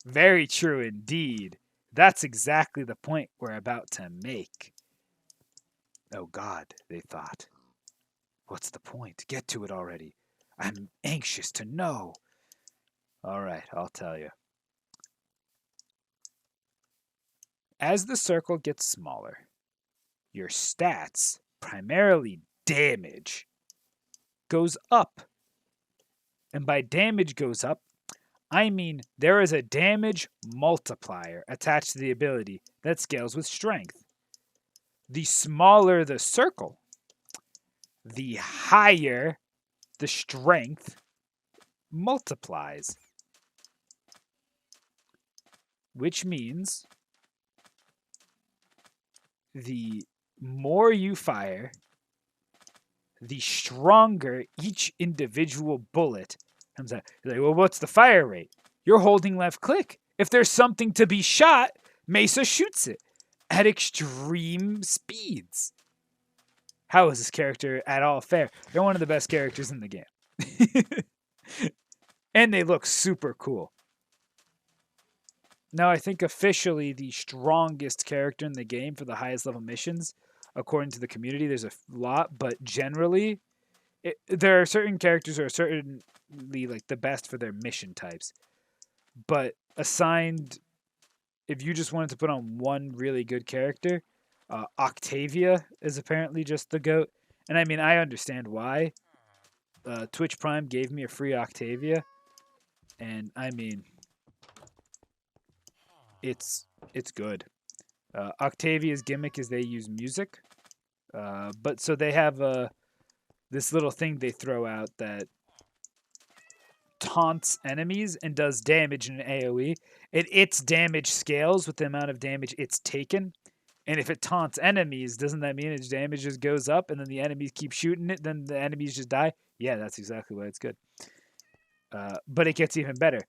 Very true indeed. That's exactly the point we're about to make. Oh, God, they thought. What's the point? Get to it already. I'm anxious to know. All right, I'll tell you. As the circle gets smaller, your stats, primarily damage, goes up. And by damage goes up, I mean there is a damage multiplier attached to the ability that scales with strength. The smaller the circle, the higher the strength multiplies. Which means the more you fire, the stronger each individual bullet comes out. You're like, well, what's the fire rate? You're holding left click. If there's something to be shot, Mesa shoots it at extreme speeds. How is this character at all fair? They're one of the best characters in the game. And they look super cool. Now, I think officially the strongest character in the game for the highest level missions, according to the community, there's a lot, but generally, there are certain characters who are certainly like the best for their mission types. But assigned, if you just wanted to put on one really good character, Octavia is apparently just the GOAT. And I mean, I understand why. Twitch Prime gave me a free Octavia. And I mean, it's good. Octavia's gimmick is they use music. But so they have this little thing they throw out that taunts enemies and does damage in an AoE. Its damage scales with the amount of damage it's taken. And if it taunts enemies, doesn't that mean its damage just goes up and then the enemies keep shooting it, then the enemies just die? Yeah, that's exactly why it's good. But it gets even better.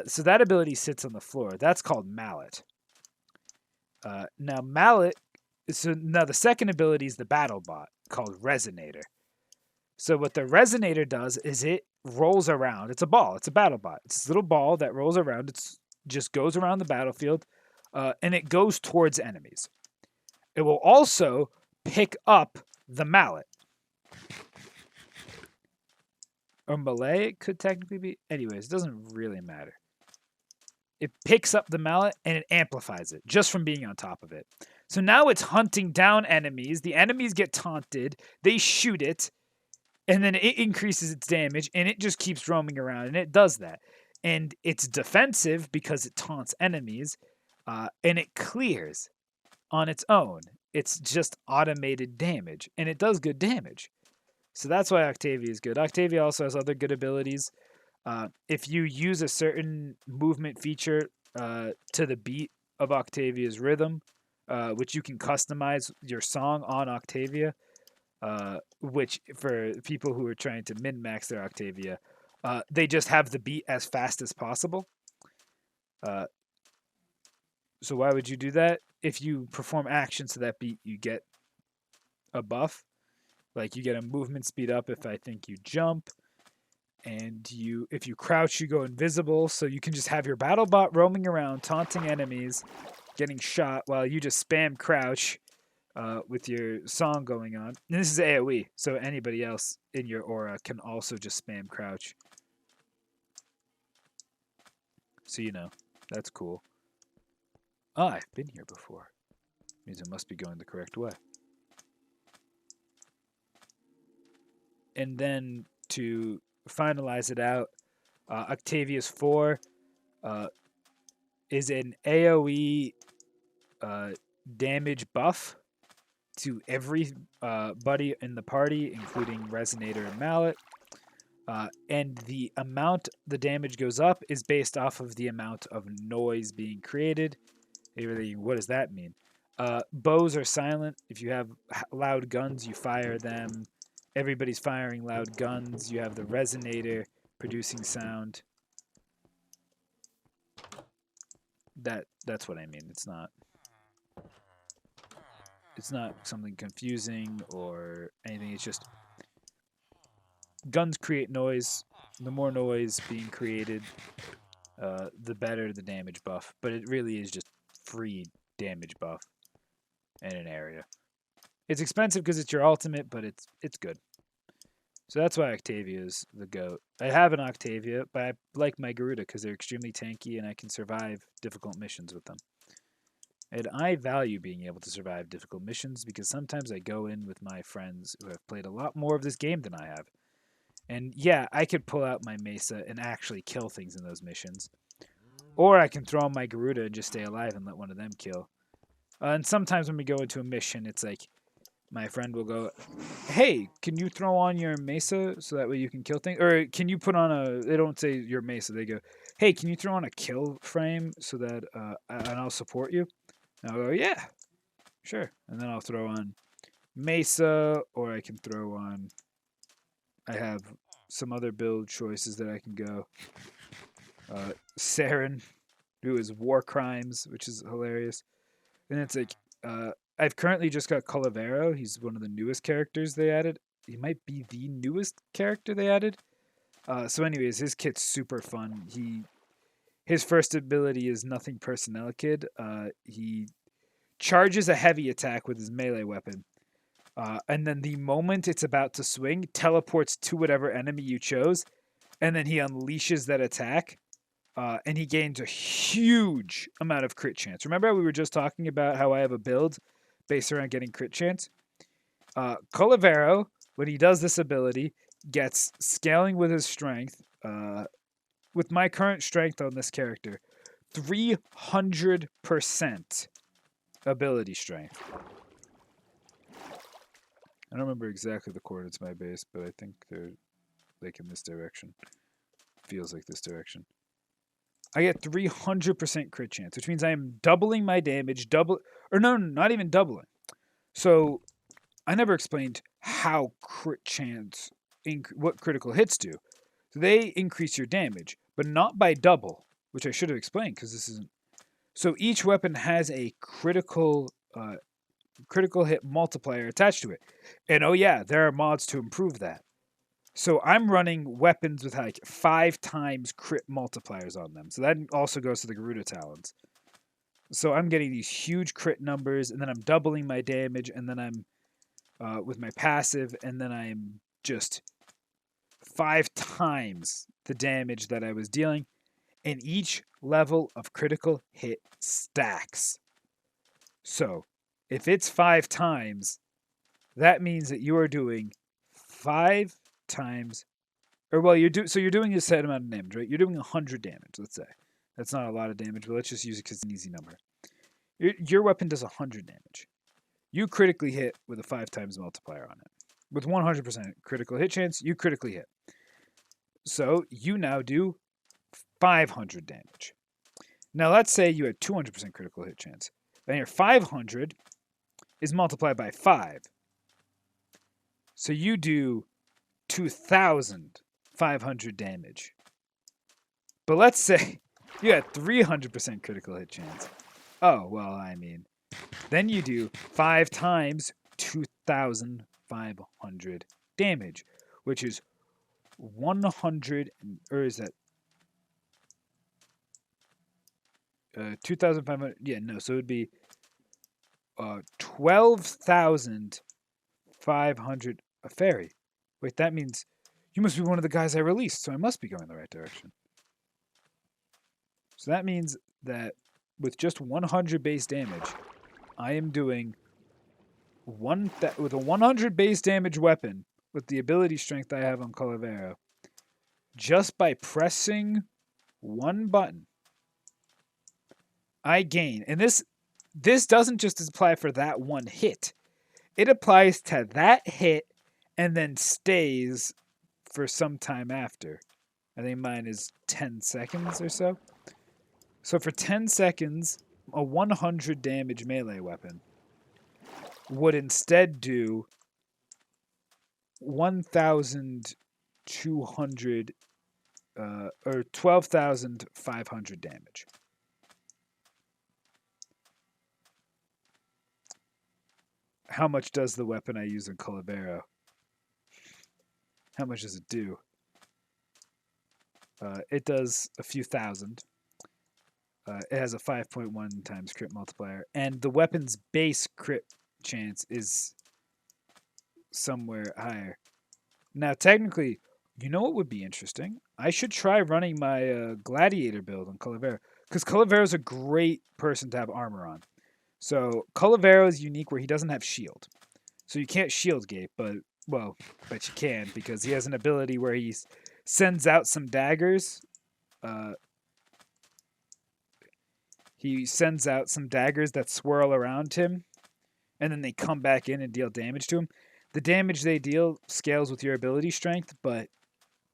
So that ability sits on the floor. That's called Mallet. Now Mallet, so now the second ability is the battle bot called Resonator. So what the Resonator does is it rolls around. It's a ball. It's a battle bot. It's this little ball that rolls around. It just goes around the battlefield, and it goes towards enemies. It will also pick up the mallet. Or melee, it could technically be. Anyways, it doesn't really matter. It picks up the mallet and it amplifies it just from being on top of it. So now it's hunting down enemies. The enemies get taunted. They shoot it. And then it increases its damage. And it just keeps roaming around. And it does that. And it's defensive because it taunts enemies. And it clears on its own. It's just automated damage. And it does good damage. So that's why Octavia is good. Octavia also has other good abilities. If you use a certain movement feature to the beat of Octavia's rhythm, which you can customize your song on Octavia, which for people who are trying to min-max their Octavia, they just have the beat as fast as possible. So why would you do that? If you perform actions to that beat, you get a buff. Like you get a movement speed up if I think you jump. And if you crouch, you go invisible. So you can just have your battle bot roaming around, taunting enemies, getting shot while you just spam crouch with your song going on. And this is AoE, so anybody else in your aura can also just spam crouch. So that's cool. Oh, I've been here before. Means it must be going the correct way. And then to finalize it out, Octavia's 4 is an AoE damage buff to every buddy in the party, including Resonator and Mallet. And the amount the damage goes up is based off of the amount of noise being created. What does that mean? Bows are silent. If you have loud guns, you fire them. Everybody's firing loud guns. You have the Resonator producing sound. That's what I mean. It's not something confusing or anything. It's just guns create noise. The more noise being created, the better the damage buff. But it really is just free damage buff in an area. It's expensive because it's your ultimate, but it's good. So that's why Octavia is the GOAT. I have an Octavia, but I like my Garuda because they're extremely tanky and I can survive difficult missions with them. And I value being able to survive difficult missions because sometimes I go in with my friends who have played a lot more of this game than I have. And yeah, I could pull out my Mesa and actually kill things in those missions. Or I can throw on my Garuda and just stay alive and let one of them kill. And sometimes when we go into a mission, it's like my friend will go, "Hey, can you throw on your Mesa so that way you can kill things? Or can you put on a?" They don't say your Mesa. They go, "Hey, can you throw on a kill frame so that and I'll support you?" And I'll go, "Yeah, sure." And then I'll throw on Mesa, or I can throw on. I have some other build choices that I can go. Saren, who is War Crimes, which is hilarious. And it's like, I've currently just got Calavero. He's one of the newest characters they added. He might be the newest character they added. So, anyways, his kit's super fun. His first ability is Nothing Personnel Kid. He charges a heavy attack with his melee weapon. And then the moment it's about to swing, teleports to whatever enemy you chose, and then he unleashes that attack. And he gains a huge amount of crit chance. Remember how we were just talking about how I have a build based around getting crit chance? Calavero, when he does this ability, gets scaling with his strength. With my current strength on this character, 300% ability strength. I don't remember exactly the coordinates of my base, but I think they're like in this direction. Feels like this direction. I get 300% crit chance, which means I am doubling my damage, not even doubling. So I never explained how crit chance, what critical hits do. So they increase your damage, but not by double, which I should have explained because this isn't. So each weapon has a critical hit multiplier attached to it. And oh yeah, there are mods to improve that. So I'm running weapons with like 5 times crit multipliers on them. So that also goes to the Garuda talents. So I'm getting these huge crit numbers, and then I'm doubling my damage, and then I'm with my passive, and then I'm just 5 times the damage that I was dealing. And each level of critical hit stacks. So if it's 5 times, that means that you are doing 5 times, or well, you're doing a set amount of damage, right? You're doing 100 damage. Let's say that's not a lot of damage, but let's just use it because it's an easy number. Your weapon does 100 damage. You critically hit with a 5 times multiplier on it. With 100% critical hit chance, you critically hit. So you now do 500 damage. Now let's say you had 200% critical hit chance. Then your 500 is multiplied by 5. So you do 2,500 damage. But let's say you had 300% critical hit chance. Oh, well, I mean, then you do 5 times 2,500 damage, which is 100, or is that 2,500? Yeah, no, so it would be 12,500 a fairy. Wait, that means you must be one of the guys I released, so I must be going the right direction. So that means that with just 100 base damage, I am doing with a 100 base damage weapon with the ability strength I have on Calavero, just by pressing one button, I gain. And this doesn't just apply for that one hit. It applies to that hit and then stays for some time after. I think mine is 10 seconds or so. So for 10 seconds, a 100 damage melee weapon would instead do 1,200 or 12,500 damage. How much does the weapon I use in Calavero? How much does it do? It does a few thousand. It has a 5.1 times crit multiplier, and the weapon's base crit chance is somewhere higher. Now, technically, you know what would be interesting? I should try running my gladiator build on Calavera because Calavera is a great person to have armor on. So Calavera is unique where he doesn't have shield, so you can't shield gate, but well, but you can because he has an ability where he sends out some daggers. Uh, he sends out some daggers that swirl around him, and then they come back in and deal damage to him. The damage they deal scales with your ability strength, but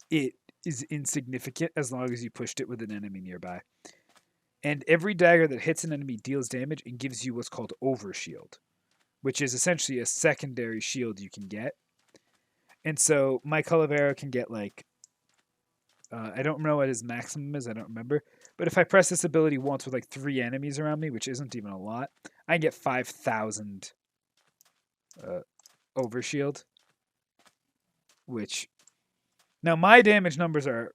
it is insignificant as long as you pushed it with an enemy nearby. And every dagger that hits an enemy deals damage and gives you what's called overshield, which is essentially a secondary shield you can get. And so my Calavera can get like I don't know what his maximum is. I don't remember. But if I press this ability once with like 3 enemies around me, which isn't even a lot, I can get 5,000 overshield. Which now my damage numbers are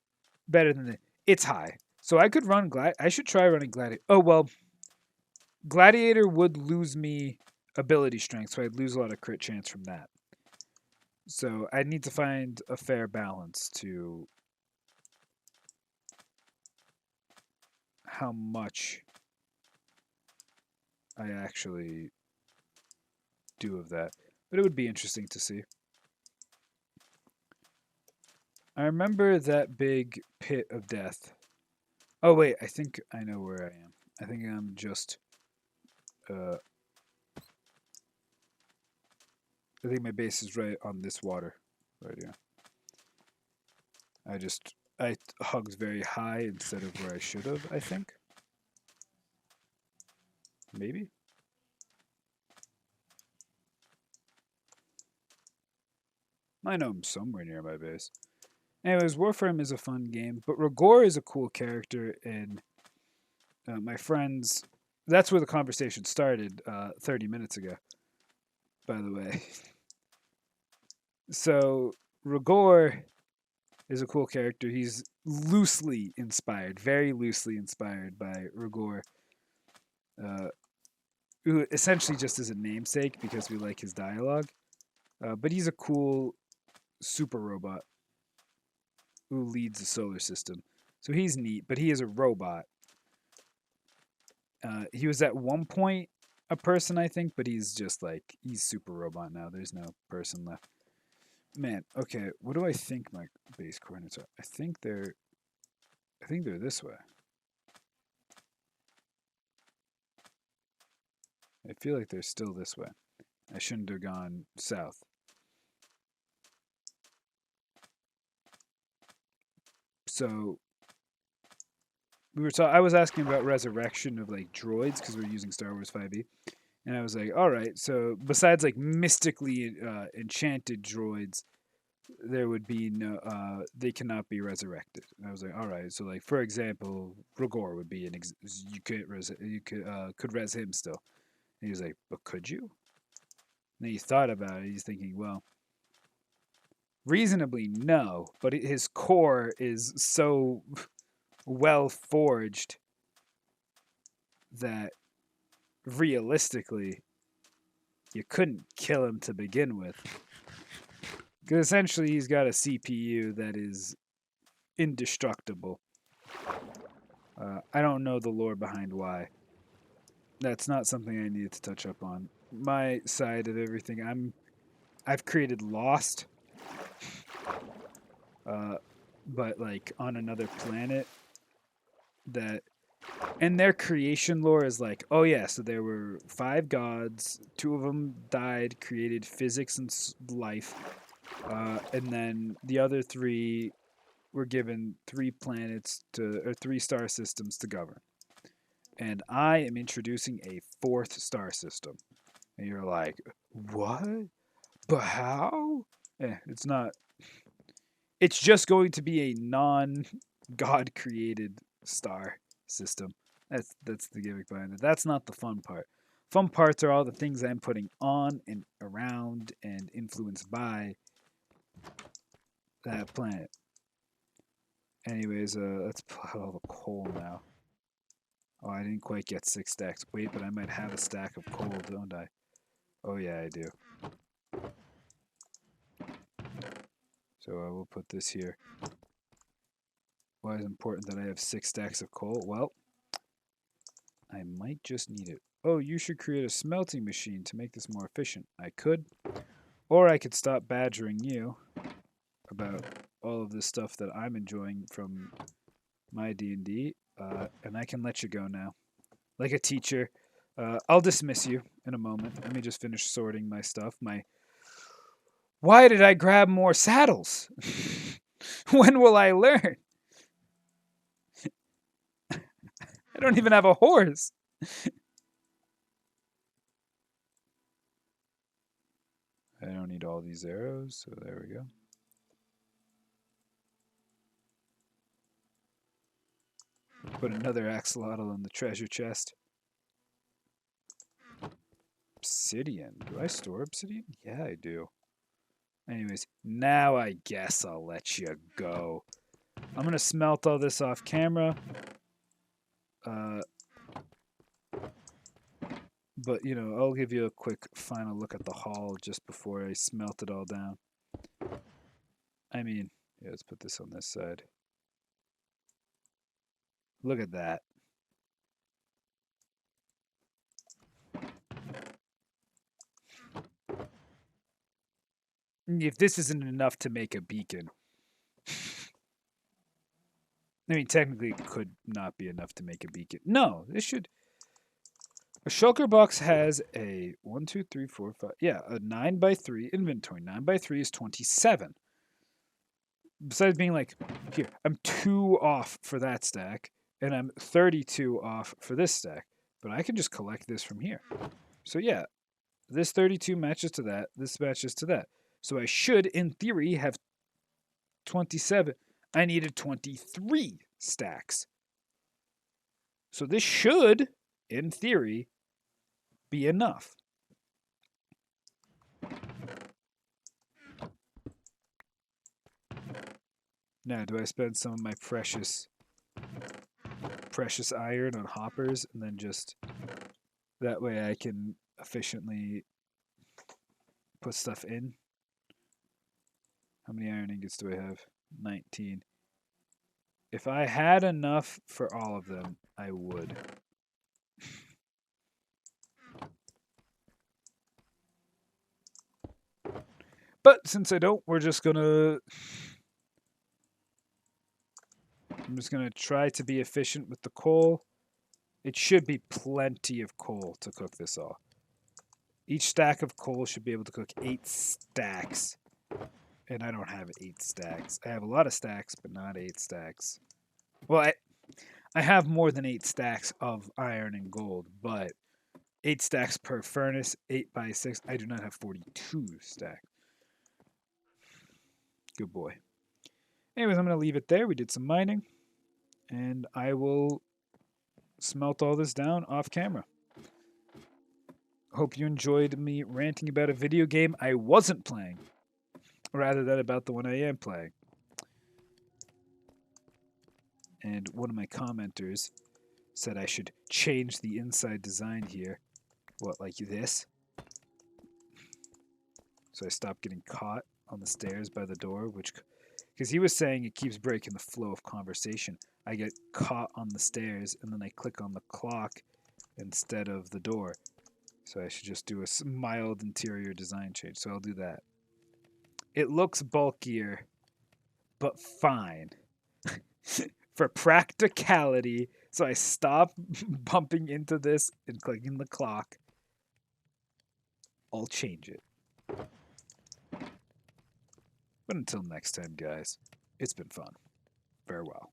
better than it's high. So I could run I should try running Gladiator. Oh well, Gladiator would lose me ability strength, so I'd lose a lot of crit chance from that. So I need to find a fair balance to how much I actually do of that. But it would be interesting to see. I remember that big pit of death. Oh wait, I think I know where I am. I think I'm just I think my base is right on this water. Right here. I hugged very high instead of where I should have, I think. Maybe? I know I'm somewhere near my base. Anyways, Warframe is a fun game, but Rigor is a cool character, and my friends. That's where the conversation started 30 minutes ago, by the way. So, Rigor is a cool character. He's loosely inspired, very loosely inspired by Rigor, uh, who essentially just is a namesake because we like his dialogue. But he's a cool super robot who leads the solar system. So he's neat, but he is a robot. He was at one point a person, I think, but he's just like he's super robot now. There's no person left. Man, okay, what do I think my base coordinates are? I think they're this way. I feel like they're still this way. I shouldn't have gone south. So I was asking about resurrection of like droids because we're using Star Wars 5e. And I was like, all right, so besides like mystically enchanted droids, there would be no, they cannot be resurrected. And I was like, all right, so like for example, Rigor would be you could res him still. And he was like, but could you? And he thought about it. He's thinking, well, reasonably no, but his core is so well forged that realistically you couldn't kill him to begin with. Because essentially he's got a CPU that is indestructible. I don't know the lore behind why. That's not something I needed to touch up on. My side of everything, I've created Lost, but like on another planet that and their creation lore is like, oh yeah, so there were 5 gods, 2 of them died, created physics and life, and then the other 3 were given 3 planets or 3 star systems to govern. And I am introducing a 4th star system. And you're like, what? But how? It's not. It's just going to be a non-god created star system. That's the gimmick behind it. That's not the fun part. Fun parts are all the things I'm putting on and around and influenced by that planet. Anyways, let's pull out all the coal now. Oh, I didn't quite get 6 stacks. Wait, but I might have a stack of coal, don't I? Oh yeah, I do. So I will put this here. Why is it important that I have 6 stacks of coal? Well, I might just need it. Oh, you should create a smelting machine to make this more efficient. I could. Or I could stop badgering you about all of this stuff that I'm enjoying from my D&D, and I can let you go now. Like a teacher. I'll dismiss you in a moment. Let me just finish sorting my stuff. Why did I grab more saddles? When will I learn? I don't even have a horse. I don't need all these arrows, so there we go. Put another axolotl in the treasure chest. Obsidian. Do I store obsidian? Yeah, I do. Anyways, now I guess I'll let you go. I'm going to smelt all this off camera. But, you know, I'll give you a quick final look at the haul just before I smelt it all down. I mean, yeah, let's put this on this side. Look at that. If this isn't enough to make a beacon, I mean, technically it could not be enough to make a beacon. No, this should... A shulker box has a 1, 2, 3, 4, 5... Yeah, a 9x3 inventory. 9x3 is 27. Besides being like, here, I'm 2 off for that stack, and I'm 32 off for this stack. But I can just collect this from here. So yeah, this 32 matches to that. This matches to that. So I should, in theory, have 27. I needed 23 stacks. So this should, in theory, be enough. Now, do I spend some of my precious iron on hoppers and then just that way I can efficiently put stuff in? How many iron ingots do I have? 19. If I had enough for all of them, I would. But since I don't, I'm just gonna try to be efficient with the coal. It should be plenty of coal to cook this all. Each stack of coal should be able to cook 8 stacks. And I don't have 8 stacks. I have a lot of stacks, but not 8 stacks. Well, I have more than 8 stacks of iron and gold, but 8 stacks per furnace, 8x6. I do not have 42 stacks. Good boy. Anyways, I'm going to leave it there. We did some mining, and I will smelt all this down off camera. Hope you enjoyed me ranting about a video game I wasn't playing, rather than about the one I am playing. And one of my commenters said I should change the inside design here. What, like this? So I stopped getting caught on the stairs by the door, because he was saying it keeps breaking the flow of conversation. I get caught on the stairs, and then I click on the clock instead of the door. So I should just do a mild interior design change. So I'll do that. It looks bulkier, but fine. For practicality, so I stop bumping into this and clicking the clock. I'll change it. But until next time, guys, it's been fun. Farewell.